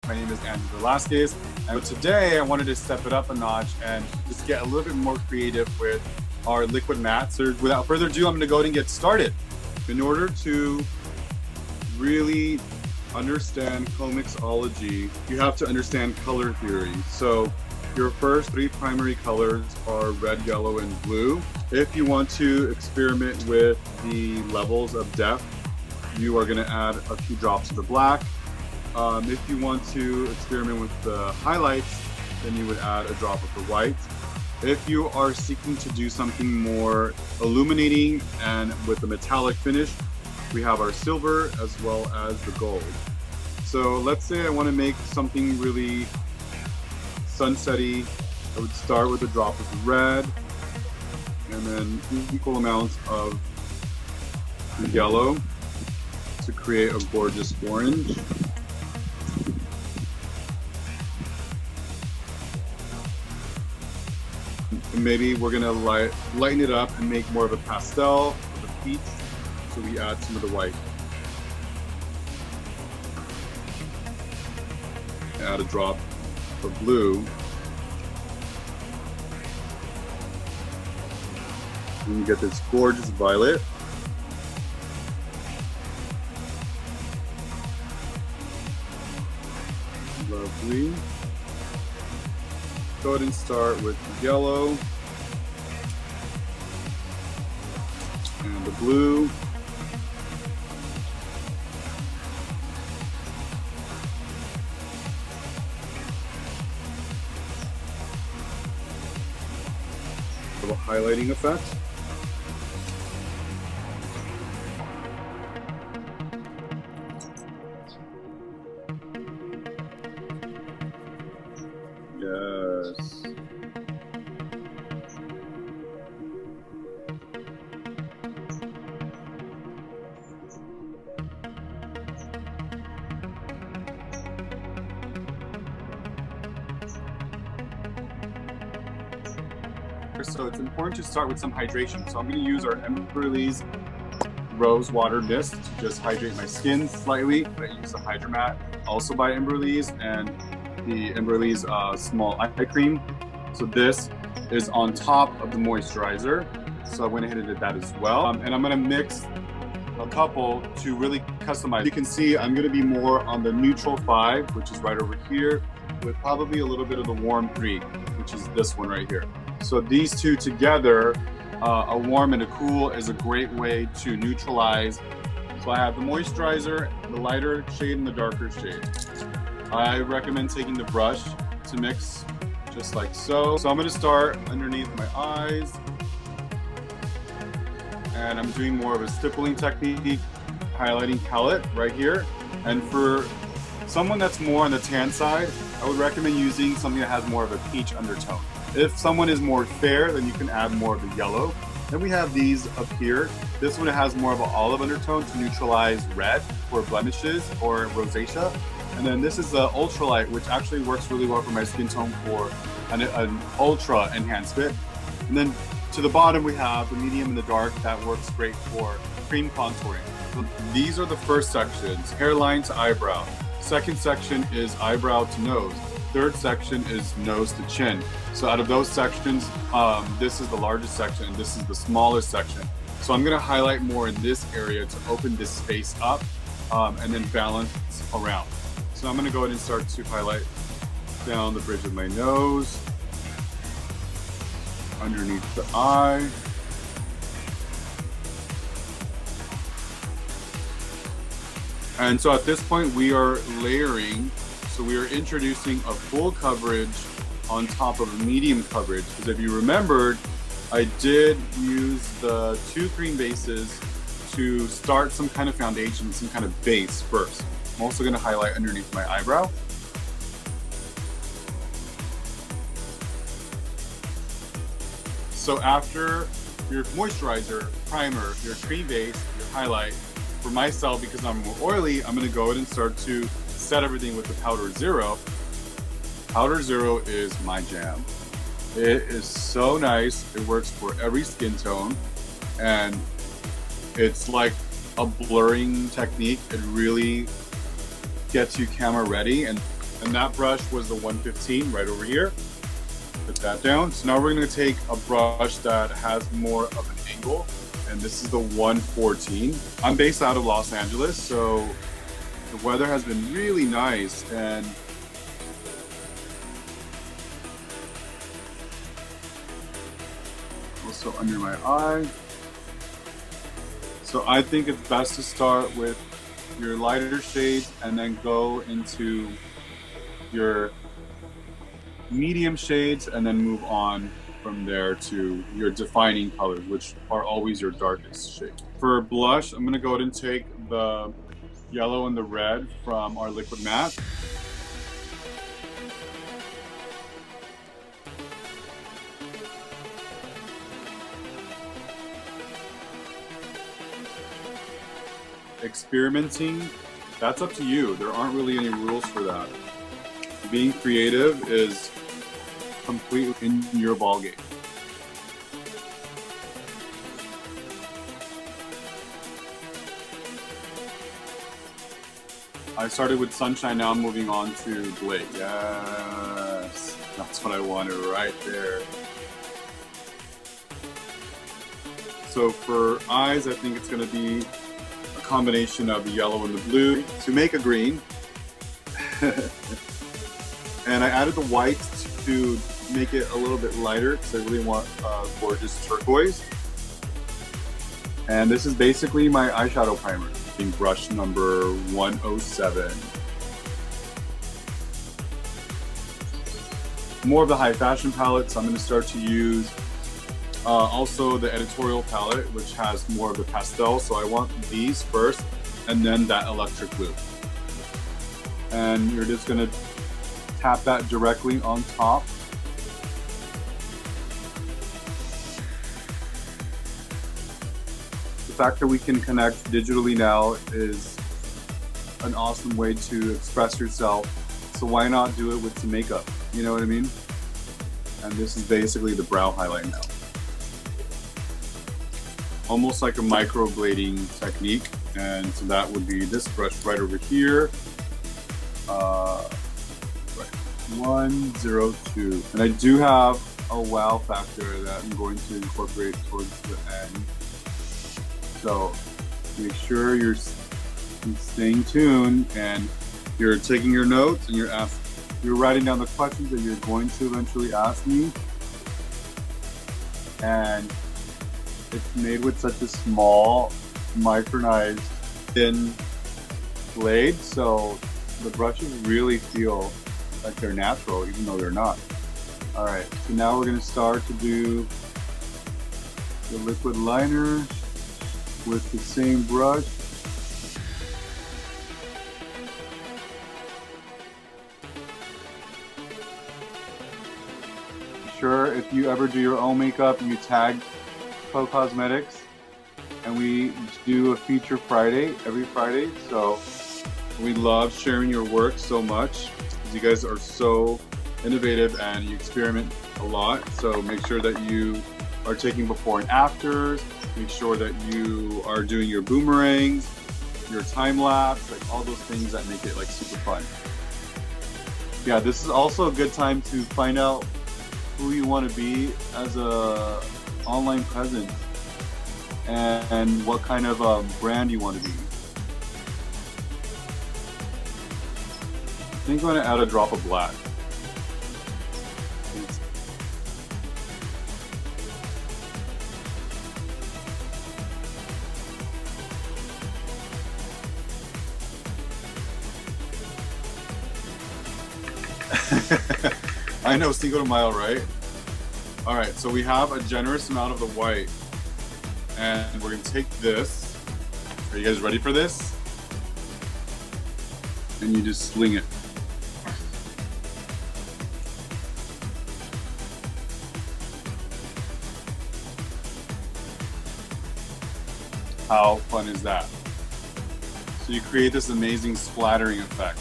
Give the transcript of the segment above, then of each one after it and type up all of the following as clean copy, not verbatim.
My name is Andrew Velasquez, and today I wanted to step it up a notch and just get a little bit more creative with our liquid matte. So without further ado, I'm going to go ahead and get started. In order to really understand cosmetology, you have to understand color theory. So your first three primary colors are red, yellow, and blue. If you want to experiment with the levels of depth, you are going to add a few drops of the black. If you want to experiment with the highlights, then you would add a drop of the white. If you are seeking to do something more illuminating and with a metallic finish, we have our silver as well as the gold. So let's say I want to make something really sunsetty. I would start with a drop of the red and then equal amounts of the yellow to create a gorgeous orange. And maybe we're gonna lighten it up and make more of a pastel with a peach, so we add some of the white. Add a drop of blue. And you get this gorgeous violet. Lovely. Go ahead and start with the yellow and the blue. A highlighting effect. Yes. So it's important to start with some hydration. So I'm going to use our Embryolisse Rose Water Mist to just hydrate my skin slightly. I use the Hydromat, also by Embryolisse, and the Embryolisse Small Eye Cream. So this is on top of the moisturizer. So I went ahead and did that as well. And I'm going to mix a couple to really customize. You can see I'm going to be more on the neutral 5, which is right over here, with probably a little bit of the warm 3, which is this one right here. So these two together, a warm and a cool, is a great way to neutralize. So I have the moisturizer, the lighter shade and the darker shade. I recommend taking the brush to mix just like so. So I'm going to start underneath my eyes. And I'm doing more of a stippling technique, highlighting palette right here. And for someone that's more on the tan side, I would recommend using something that has more of a peach undertone. If someone is more fair, then you can add more of the yellow. Then we have these up here. This one has more of an olive undertone to neutralize red for blemishes or rosacea. And then this is the ultralight, which actually works really well for my skin tone for an ultra enhancement. And then to the bottom, we have the medium and the dark that works great for cream contouring. So these are the first sections, hairline to eyebrow. Second section is eyebrow to nose. Third section is nose to chin. So out of those sections, this is the largest section and this is the smallest section. So I'm going to highlight more in this area to open this space up and then balance around. So I'm going to go ahead and start to highlight down the bridge of my nose, underneath the eye. And so at this point we are layering. So we are introducing a full coverage on top of a medium coverage. Because if you remembered, I did use the 2 cream bases to start some kind of foundation, some kind of base first. I'm also going to highlight underneath my eyebrow. So after your moisturizer, primer, your cream base, your highlight, for myself, because I'm more oily, I'm going to go ahead and start to set everything with the Powder Zero. Powder Zero is my jam. It is so nice. It works for every skin tone, and it's like a blurring technique. It really gets you camera ready, and And that brush was the 115 right over here. Put that down. So now we're going to take a brush that has more of an angle, and this is the 114. I'm based out of Los Angeles, so the weather has been really nice, and also under my eye. So I think it's best to start with your lighter shades and then go into your medium shades and then move on from there to your defining colors, which are always your darkest shade. For blush, I'm gonna go ahead and take the yellow and the red from our liquid matte. Experimenting, that's up to you. There aren't really any rules for that. Being creative is completely in your ballgame. I started with Sunshine, now I'm moving on to Bliss. Yes, that's what I wanted right there. So for eyes, I think it's going to be a combination of the yellow and the blue to make a green. And I added the white to make it a little bit lighter because I really want gorgeous turquoise. And this is basically my eyeshadow primer, being brush number 107. More of the high fashion palette, so I'm going to start to use also the editorial palette, which has more of the pastel. So I want these first and then that electric blue. And you're just going to tap that directly on top. The fact that we can connect digitally now is an awesome way to express yourself. So why not do it with some makeup? You know what I mean? And this is basically the brow highlight now. Almost like a microblading technique. And so that would be this brush right over here. 102. And I do have a wow factor that I'm going to incorporate towards the end. So make sure you're staying tuned and you're taking your notes and you're writing down the questions that you're going to eventually ask me. And it's made with such a small, micronized, thin blade, so the brushes really feel like they're natural, even though they're not. All right, so now we're gonna start to do the liquid liner with the same brush. Sure, if you ever do your own makeup, you tag CAO Cosmetics, and we do a feature Friday, every Friday. So we love sharing your work so much because you guys are so innovative and you experiment a lot. So make sure that you are taking before and afters. Make sure that you are doing your boomerangs, your time lapse, like all those things that make it like super fun. Yeah, this is also a good time to find out who you want to be as a online presence and what kind of brand you want to be. I think I'm going to add a drop of black. I know, Cinco de Mayo, right? All right, so we have a generous amount of the white, and we're gonna take this. Are you guys ready for this? And you just sling it. How fun is that? So you create this amazing splattering effect.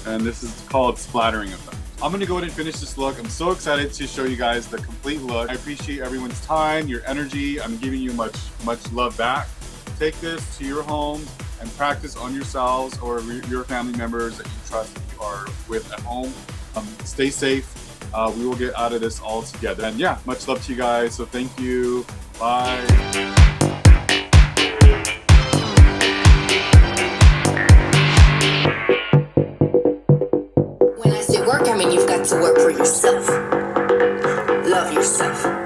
And this is called splattering effect. I'm gonna go ahead and finish this look. I'm so excited to show you guys the complete look. I appreciate everyone's time, your energy. I'm giving you much love back. Take this to your home and practice on yourselves or your family members that you trust that you are with at home. Stay safe. We will get out of this all together. And yeah, much love to you guys. So thank you. Bye. When I say work, I mean you've got to work for yourself. Love yourself.